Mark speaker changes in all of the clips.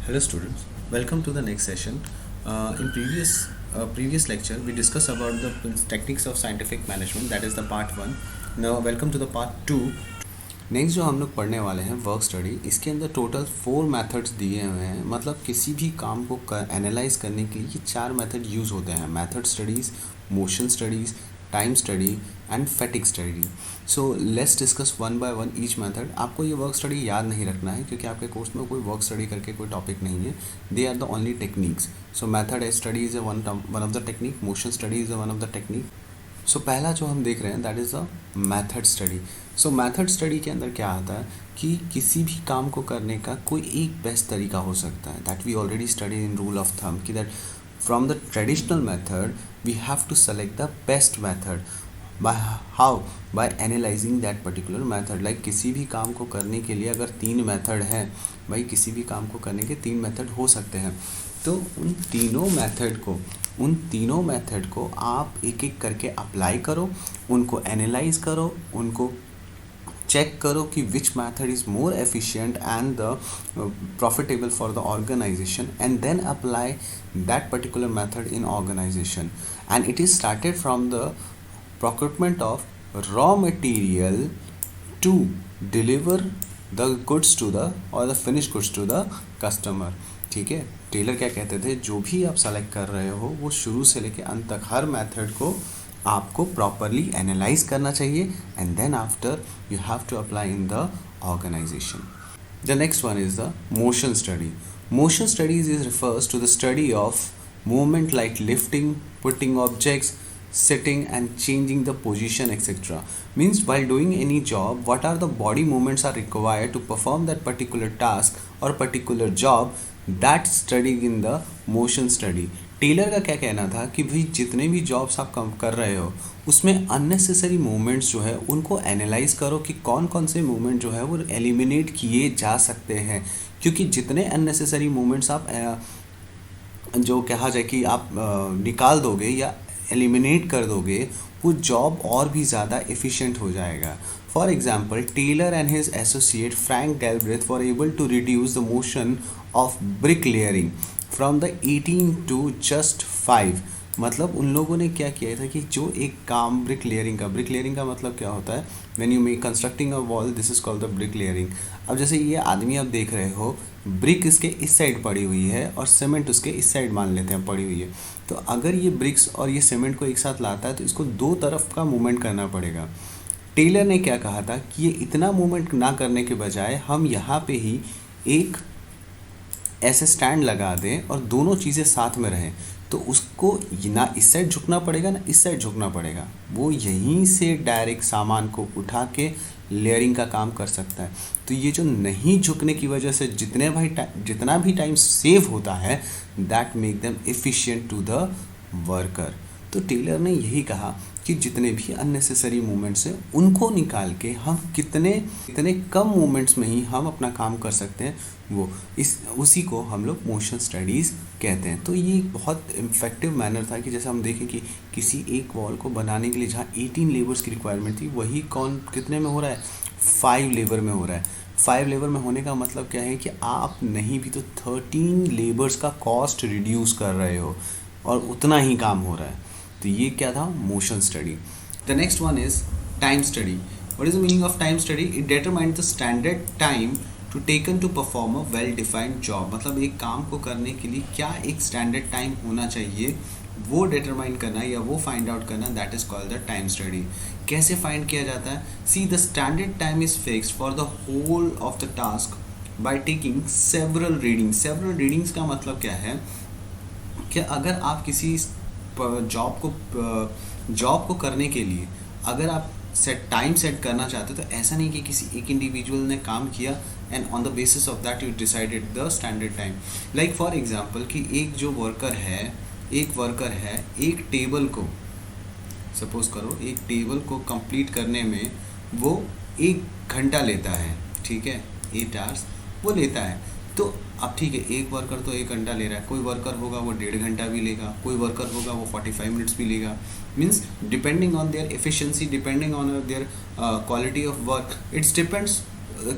Speaker 1: Hello students, welcome to the next session. In previous lecture we discussed about the techniques of scientific management, that is the part 1. Now welcome to the part 2. Next जो हम लोग पढ़ने वाले हैं work study, इसके अंदर total 4 methods दिए हुए हैं। मतलब किसी भी काम को एनालाइज करने के लिए ये 4 मेथड यूज़ होते हैं: method studies, motion studies, time study and fatigue study. So let's discuss one by one each method. आपको ये वर्क स्टडी याद नहीं रखना है क्योंकि आपके कोर्स में कोई वर्क स्टडी करके कोई टॉपिक नहीं है। They are the only techniques. So method study is one of the technique, motion study is one of the technique. So पहला जो हम देख रहे हैं that is a method study. So method study के अंदर क्या आता है कि किसी भी काम को करने का कोई एक बेस्ट तरीका हो सकता है। That we already study in rule of thumb कि that from the traditional method we have to select the best method by analysing that particular method. Like किसी भी काम को करने के लिए अगर 3 मेथड हैं, भाई किसी भी काम को करने के 3 मेथड हो सकते हैं, तो उन तीनों मेथड को आप एक एक करके अप्लाई करो, उनको एनालाइज करो, उनको चेक करो कि which method is more efficient and the profitable for the organisation, and then apply that particular method in organisation. And it is started from the procurement of raw material to deliver the goods to the or the finished goods to the customer। ठीक है, Taylor क्या कहते थे, जो भी आप select कर रहे हो वो शुरू से लेके अंत तक हर मेथड को आपको प्रॉपरली एनालाइज करना चाहिए, and then after you have to apply in the organisation. The next one is the motion study. Motion studies is refers to the study of movement like lifting, putting objects, sitting and changing the position, etc. Means while doing any job, what are the body movements are required to perform that particular task or particular job, that studying in the motion study. Taylor का क्या कहना था कि भाई जितने भी jobs आप कम कर रहे हो उसमें अननेसेसरी मूवमेंट्स जो है उनको एनालाइज करो कि कौन कौन से मूवमेंट जो है वो एलिमिनेट किए जा सकते हैं, क्योंकि जितने अननेसेसरी मूवमेंट्स आप जो कहा जाए कि आप निकाल दोगे या एलिमिनेट कर दोगे, वो जॉब और भी ज़्यादा एफिशिएंट हो जाएगा। For example, Taylor and his associate Frank Gilbreth were able to reduce the motion of bricklaying from the 18 to just 5। मतलब उन लोगों ने क्या किया था कि जो एक काम ब्रिक लेयरिंग का मतलब क्या होता है, when you make constructing a wall, this is called the brick layering. अब जैसे ये आदमी आप देख रहे हो, ब्रिक इसके इस साइड पड़ी हुई है और सीमेंट उसके इस साइड मान लेते हैं पड़ी हुई है, तो अगर ये ब्रिक्स और ये सीमेंट को एक साथ लाता है तो इसको 2 तरफ का मूवमेंट करना पड़ेगा। टेलर ने क्या कहा था कि ये इतना मूवमेंट ना करने के बजाय हम यहाँ पे ही एक ऐसे स्टैंड लगा दें और दोनों चीज़ें साथ में रहें, तो उसको ना इस साइड झुकना पड़ेगा ना इस साइड झुकना पड़ेगा, वो यहीं से डायरेक्ट सामान को उठा के लेयरिंग का काम कर सकता है। तो ये जो नहीं झुकने की वजह से जितना भी टाइम सेव होता है, that make them efficient to the worker. तो टेलर ने यही कहा कि जितने भी अननेसेसरी मूवमेंट्स हैं उनको निकाल के हम कितने कम मूवमेंट्स में ही हम अपना काम कर सकते हैं, उसी को हम लोग मोशन स्टडीज़ कहते हैं। तो ये बहुत इफेक्टिव मैनर था कि जैसे हम देखें कि किसी एक वॉल को बनाने के लिए जहाँ 18 लेबर्स की रिक्वायरमेंट थी, वही कितने में हो रहा है, 5 लेबर में हो रहा है। 5 लेबर में होने का मतलब क्या है कि आप नहीं भी तो 13 लेबर्स का कॉस्ट रिड्यूस कर रहे हो और उतना ही काम हो रहा है। तो ये क्या था, motion study. The next one is time study. What is the meaning of time study? It determines the standard time to taken to perform a well defined job. मतलब एक काम को करने के लिए क्या एक स्टैंडर्ड टाइम होना चाहिए, वो डिटरमाइन करना या वो फाइंड आउट करना, that is called the time study. कैसे फाइंड किया जाता है? See, the standard time is fixed for the whole of the task by taking several readings. Several readings का मतलब क्या है कि अगर आप किसी जॉब को करने के लिए अगर आप टाइम सेट करना चाहते हो, तो ऐसा नहीं कि किसी एक इंडिविजुअल ने काम किया and on the basis of that you decided the standard time. Like for example कि एक वर्कर है एक टेबल को, सपोज करो एक टेबल को कंप्लीट करने में वो 1 घंटा लेता है, ठीक है, 8 आवर्स वो लेता है। तो अब ठीक है, एक वर्कर तो 1 घंटा ले रहा है, कोई वर्कर होगा वो 1.5 घंटा भी लेगा, कोई वर्कर होगा वो 45 मिनट्स भी लेगा। Means depending on their efficiency, depending on their quality of work, it's depends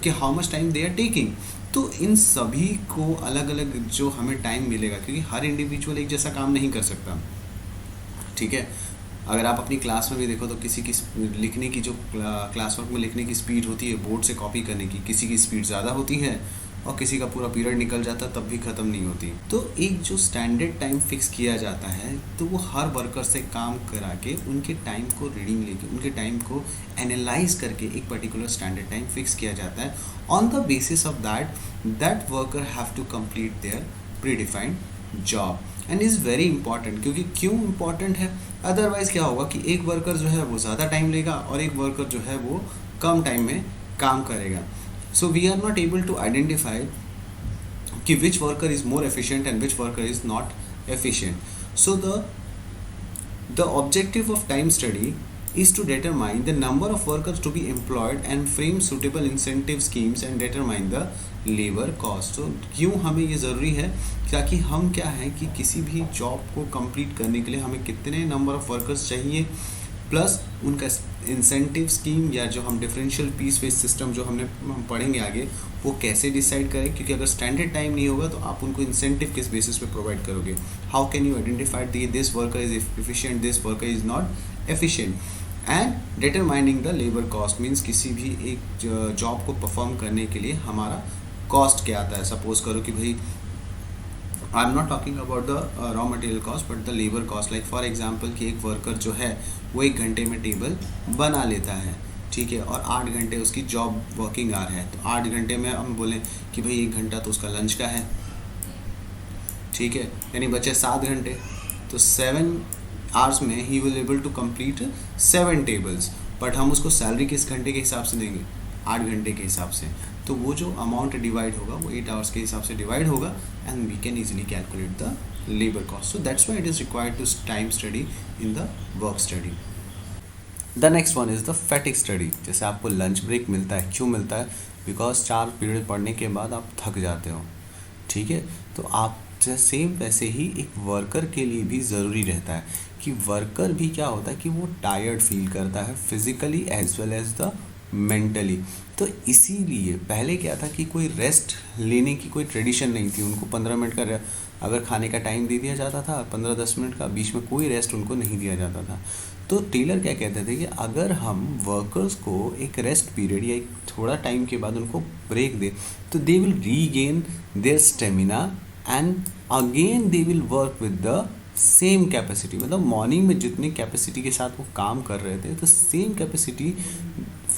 Speaker 1: कि how much time they are taking. तो इन सभी को अलग अलग जो हमें टाइम मिलेगा, क्योंकि हर इंडिविजुअल एक जैसा काम नहीं कर सकता, ठीक है। अगर आप अपनी क्लास में भी देखो तो किसी की लिखने की जो क्लास वर्क में लिखने की स्पीड होती है बोर्ड से कॉपी करने की, किसी की स्पीड ज़्यादा होती है और किसी का पूरा पीरियड निकल जाता तब भी ख़त्म नहीं होती। तो एक जो स्टैंडर्ड टाइम फिक्स किया जाता है तो वो हर वर्कर से काम करा के उनके टाइम को रीडिंग लेके उनके टाइम को एनालाइज करके एक पर्टिकुलर स्टैंडर्ड टाइम फिक्स किया जाता है। On the basis of that worker have to complete their predefined job and is very important. क्योंकि क्यों इंपॉर्टेंट है, अदरवाइज़ क्या होगा कि एक वर्कर जो है वो ज़्यादा टाइम लेगा और एक वर्कर जो है वो कम टाइम में काम करेगा। So we are not able to identify कि which worker is more efficient and which worker is not efficient. So the objective of time study is to determine the number of workers to be employed and frame suitable incentive schemes and determine the labor cost। तो क्यों हमें ये ज़रूरी है, ताकि हम क्या है कि किसी भी जॉब को कंप्लीट करने के लिए हमें कितने नंबर ऑफ़ वर्कर्स चाहिए, प्लस उनका इंसेंटिव स्कीम या जो हम डिफरेंशियल पीस वेज सिस्टम जो हम पढ़ेंगे आगे वो कैसे डिसाइड करें। क्योंकि अगर स्टैंडर्ड टाइम नहीं होगा तो आप उनको इंसेंटिव किस बेसिस पे प्रोवाइड करोगे। How can you identify this worker is efficient, this worker is not efficient. And determining the labour cost means किसी भी एक जॉब को परफॉर्म करने के लिए हमारा कॉस्ट क्या आता है। सपोज करो कि भाई I am not talking about the raw material cost but the labour cost. Like for example कि एक वर्कर जो है वो 1 घंटे में टेबल बना लेता है, ठीक है, और 8 घंटे उसकी जॉब वर्किंग आवर है। तो 8 घंटे में हम बोलें कि भाई 1 घंटा तो उसका लंच का है, ठीक है, यानी बचे 7 घंटे। तो 7 आवर्स में ही will able to complete 7 tables. But हम उसको सैलरी किस घंटे के हिसाब से देंगे, 8 घंटे के हिसाब से। तो वो जो अमाउंट डिवाइड होगा वो 8 आवर्स के हिसाब से डिवाइड होगा and we can easily calculate the labour cost. So that's why it is required to time study in the work study. The next one is the fatigue study. जैसे आपको lunch break मिलता है, क्यों मिलता है, because 4 period पढ़ने के बाद आप थक जाते हो, ठीक है। तो आप सेम वैसे ही एक वर्कर के लिए भी ज़रूरी रहता है कि वर्कर भी क्या होता है कि वो टायर्ड फील करता है physically as well as the mentally. तो इसीलिए पहले क्या था कि कोई रेस्ट लेने की कोई ट्रेडिशन नहीं थी। उनको 15 मिनट का अगर खाने का टाइम दे दिया जाता था, 15-10 मिनट का, बीच में कोई रेस्ट उनको नहीं दिया जाता था। तो टेलर क्या कहते थे कि अगर हम वर्कर्स को एक रेस्ट पीरियड या एक थोड़ा टाइम के बाद उनको ब्रेक दें तो they will regain their stamina and again they will work with the same capacity. मतलब मॉर्निंग में जितनी कैपेसिटी के साथ वो काम कर रहे थे तो same capacity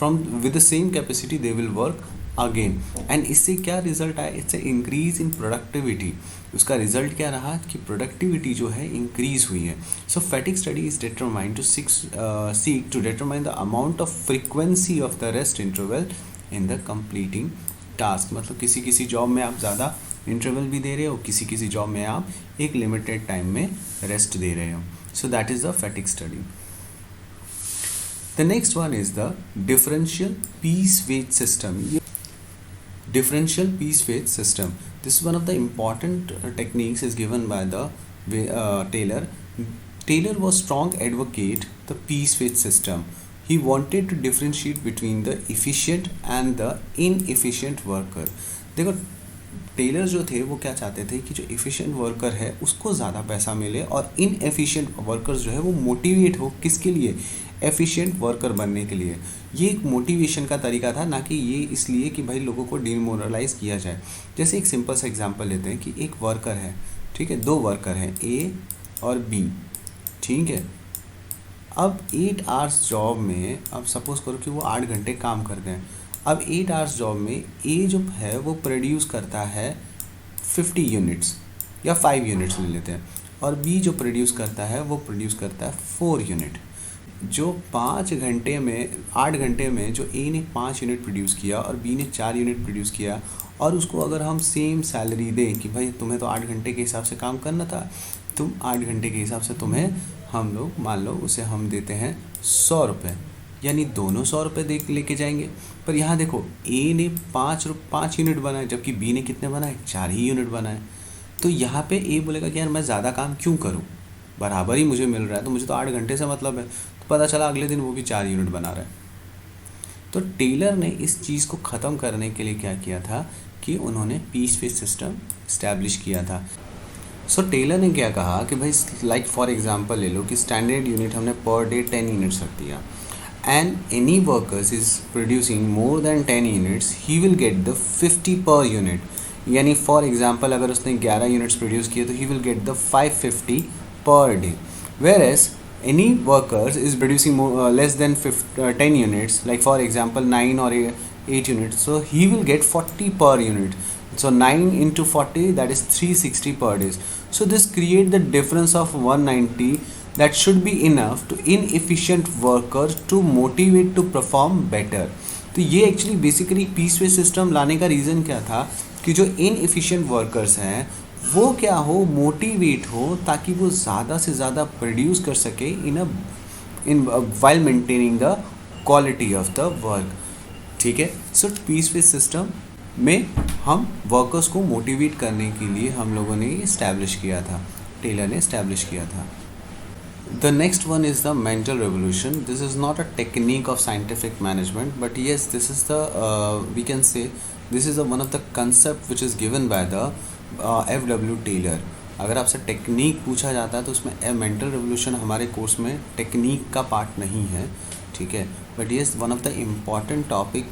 Speaker 1: with the same capacity they will work again. And इससे क्या रिजल्ट आया, इससे इंक्रीज इन प्रोडक्टिविटी। उसका रिजल्ट क्या रहा कि प्रोडक्टिविटी जो है इंक्रीज हुई है। So fatigue study is determined to seek to determine the amount of frequency of the rest interval in the completing task. मतलब किसी किसी जॉब में आप ज़्यादा इंटरवल भी दे रहे हो, किसी किसी जॉब में आप एक लिमिटेड टाइम में रेस्ट दे रहे हो। So that is the fatigue study. The next one is the differential piece weight system. Differential piece weight system. This is one of the important techniques is given by the Taylor. Taylor was strong advocate the piece weight system. He wanted to differentiate between the efficient and the inefficient worker. देखो Taylor जो थे वो क्या चाहते थे कि जो efficient worker है उसको ज़्यादा पैसा मिले और इनएफिशिएंट वर्कर्स जो है वो मोटिवेट हो, किसके लिए, एफिशिएंट वर्कर बनने के लिए। ये एक मोटिवेशन का तरीका था, ना कि ये इसलिए कि भाई लोगों को डिमोरलाइज किया जाए। जैसे एक सिंपल सा एग्जांपल लेते हैं कि एक वर्कर है, ठीक है, 2 वर्कर हैं ए और बी, ठीक है। अब 8 आवर्स जॉब में अब सपोज़ करो कि वो 8 घंटे काम करते हैं। अब 8 आवर्स जॉब में ए जो है वो प्रोड्यूस करता है 50 यूनिट्स या 5 यूनिट्स ले लेते हैं, और बी जो प्रोड्यूस करता है वो प्रोड्यूस करता है 4 यूनिट। जो 8 घंटे में जो ए ने 5 यूनिट प्रोड्यूस किया और बी ने 4 यूनिट प्रोड्यूस किया, और उसको अगर हम सेम सैलरी दें कि भाई तुम्हें तो 8 घंटे के हिसाब से काम करना था, तुम 8 घंटे के हिसाब से तुम्हें हम लोग मान लो उसे हम देते हैं 100 रुपये, यानी दोनों 100 रुपये दे लेके जाएंगे। पर यहाँ देखो ए ने 5 यूनिट बनाए जबकि बी ने कितने बनाए, 4 ही यूनिट बनाए। तो यहाँ पे ए बोलेगा कि यार मैं ज़्यादा काम क्यों करूँ, बराबर ही मुझे मिल रहा है, तो मुझे तो 8 घंटे से मतलब है। तो पता चला अगले दिन वो भी 4 यूनिट बना रहा है। तो टेलर ने इस चीज़ को ख़त्म करने के लिए क्या किया था कि उन्होंने पीस वेज सिस्टम इस्टेब्लिश किया था। सो टेलर ने क्या कहा कि भाई लाइक फॉर एग्जांपल ले लो कि स्टैंडर्ड यूनिट हमने पर डे 10 यूनिट्स रख दिया, and any workers is producing more than 10 units, he will get the 50 per unit. यानी फॉर एग्जांपल अगर उसने 11 यूनिट्स प्रोड्यूस किए तो he will get the 550 per day. Whereas any workers is producing less than 10 units, like for example 9 or 8 units, so he will get 40 per unit. So 9 into 40, that is 360 per day. So this create the difference of 190 that should be enough to inefficient workers to motivate to perform better. तो ये actually basically piece वे system लाने का reason क्या था कि जो inefficient workers हैं वो क्या हो, मोटिवेट हो, ताकि वो ज़्यादा से ज़्यादा प्रोड्यूस कर सके in while maintaining the quality of the work. ठीक है, सो पीस वे सिस्टम में हम वर्कर्स को मोटिवेट करने के लिए हम लोगों ने इस्टेब्लिश किया था, टेलर ने इस्टेब्लिश किया था। The next one is the mental revolution. This is not a technique of scientific management, but yes, this is the we can say this is one of the concept which is given by the F.W. Taylor. अगर आपसे technique पूछा जाता है तो उसमें mental revolution हमारे course में technique का पार्ट नहीं है, ठीक है, but yes one of the important topic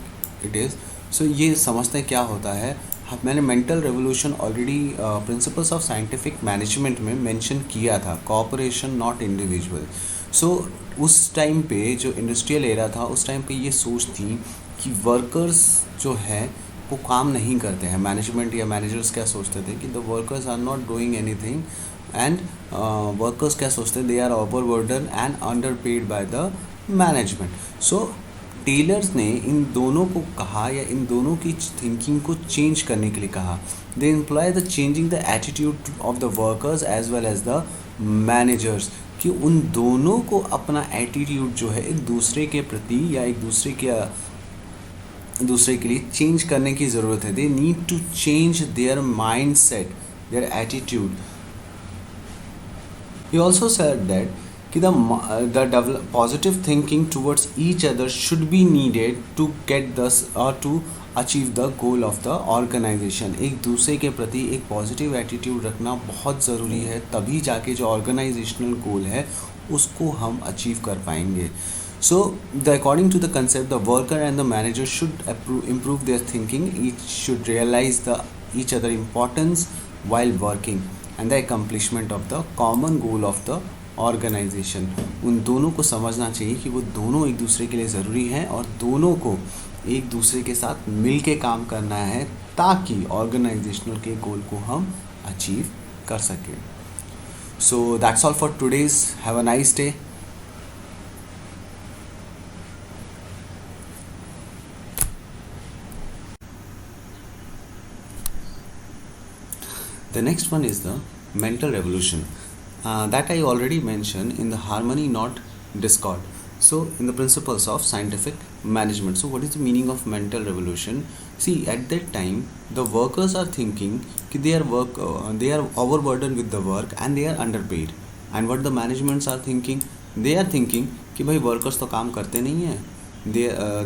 Speaker 1: it is. सो ये समझते हैं क्या होता है। मैंने mental revolution already principles of scientific management में मेंशन किया था, कॉपरेशन नॉट इंडिविजुअल। सो उस टाइम पे जो इंडस्ट्रियल एरा था उस टाइम पे ये सोच थी कि वर्कर्स जो है वो काम नहीं करते हैं। मैनेजमेंट या मैनेजर्स क्या सोचते थे कि the workers are not doing anything, and workers क्या सोचते they are overburden and under paid by the management. So Taylor's ने इन दोनों को कहा या इन दोनों की थिंकिंग को चेंज करने के लिए कहा। They employ the changing the attitude of the workers as well as the managers, कि उन दोनों को अपना एटीट्यूड जो है एक दूसरे के प्रति या एक दूसरे के लिए चेंज करने की ज़रूरत है। They need to change their mindset, their attitude. He also said that कि the positive thinking towards each other should be needed to get this or to achieve the goal of the organisation. एक दूसरे के प्रति एक positive attitude रखना बहुत ज़रूरी है, तभी जाके जो ऑर्गेनाइजेशनल गोल है उसको हम अचीव कर पाएंगे। So, according to the concept, the worker and the manager should improve their thinking. Each should realize each other importance while working and the accomplishment of the common goal of the organization. उन दोनों को समझना चाहिए कि वो दोनों एक दूसरे के लिए ज़रूरी हैं और दोनों को एक दूसरे के साथ मिल के काम करना है ताकि ऑर्गेनाइजेशनल के गोल को हम अचीव कर सकें। So that's all for today's. Have a nice day. The next one is the mental revolution that I already mentioned in the harmony not discord. So in the principles of scientific management. So what is the meaning of mental revolution? See, at that time the workers are thinking कि they are overburdened with the work and they are underpaid. And what the managements are thinking? They are thinking कि भाई workers तो काम करते नहीं हैं,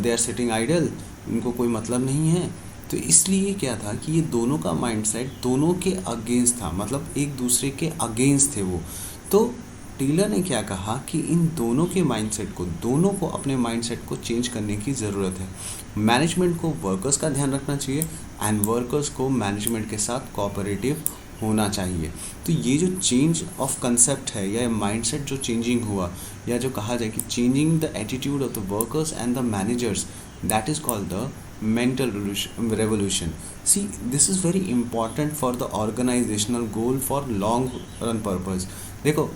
Speaker 1: they are sitting idle, उनको कोई मतलब नहीं है। तो इसलिए क्या था कि ये दोनों का माइंडसेट दोनों के अगेंस्ट था, मतलब एक दूसरे के अगेंस्ट थे वो। तो टेलर ने क्या कहा कि इन दोनों के माइंडसेट को, दोनों को अपने माइंडसेट को चेंज करने की ज़रूरत है। मैनेजमेंट को वर्कर्स का ध्यान रखना चाहिए एंड वर्कर्स को मैनेजमेंट के साथ कोऑपरेटिव होना चाहिए। तो ये जो चेंज ऑफ कंसेप्ट है या माइंडसेट जो चेंजिंग हुआ, या जो कहा जाए कि changing the attitude of the workers and the managers, that is called the mental revolution. See, this is very important for the organizational goal for long run purpose. देखो,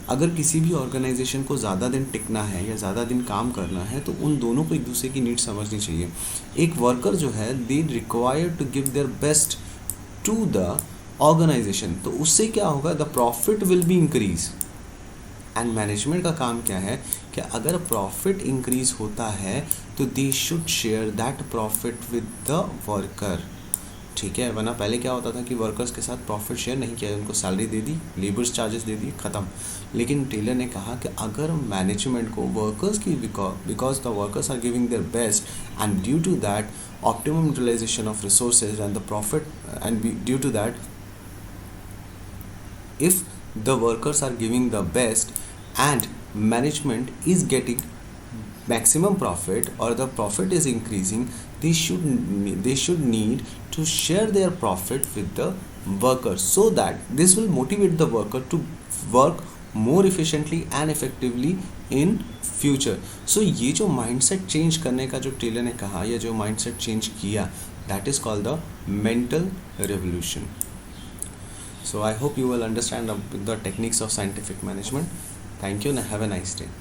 Speaker 1: अगर किसी भी ऑर्गेनाइजेशन को ज़्यादा दिन टिकना है या ज़्यादा दिन काम करना है तो उन दोनों को एक दूसरे की नीड समझनी चाहिए। एक वर्कर जो है they require to give their best to the organisation, तो उससे क्या होगा, the profit will be increase. And management का काम क्या है कि अगर प्रॉफिट इंक्रीज होता है तो they should share that profit with the worker. ठीक है, वरना पहले क्या होता था कि वर्कर्स के साथ प्रॉफिट शेयर नहीं किया, उनको सैलरी दे दी, लेबर्स चार्जेस दे दिए, ख़त्म। लेकिन टेलर ने कहा कि अगर मैनेजमेंट को वर्कर्स की because the workers are giving their best and due to that optimum utilisation of resources and the profit and due to that if the workers are giving the best and management is getting maximum profit or the profit is increasing, they should need to share their profit with the workers, so that this will motivate the worker to work more efficiently and effectively in future. So ये जो mindset change करने का जो Taylor ने कहा या जो mindset change किया, that is called the mental revolution. So I hope you will understand the techniques of scientific management. Thank you and have a nice day.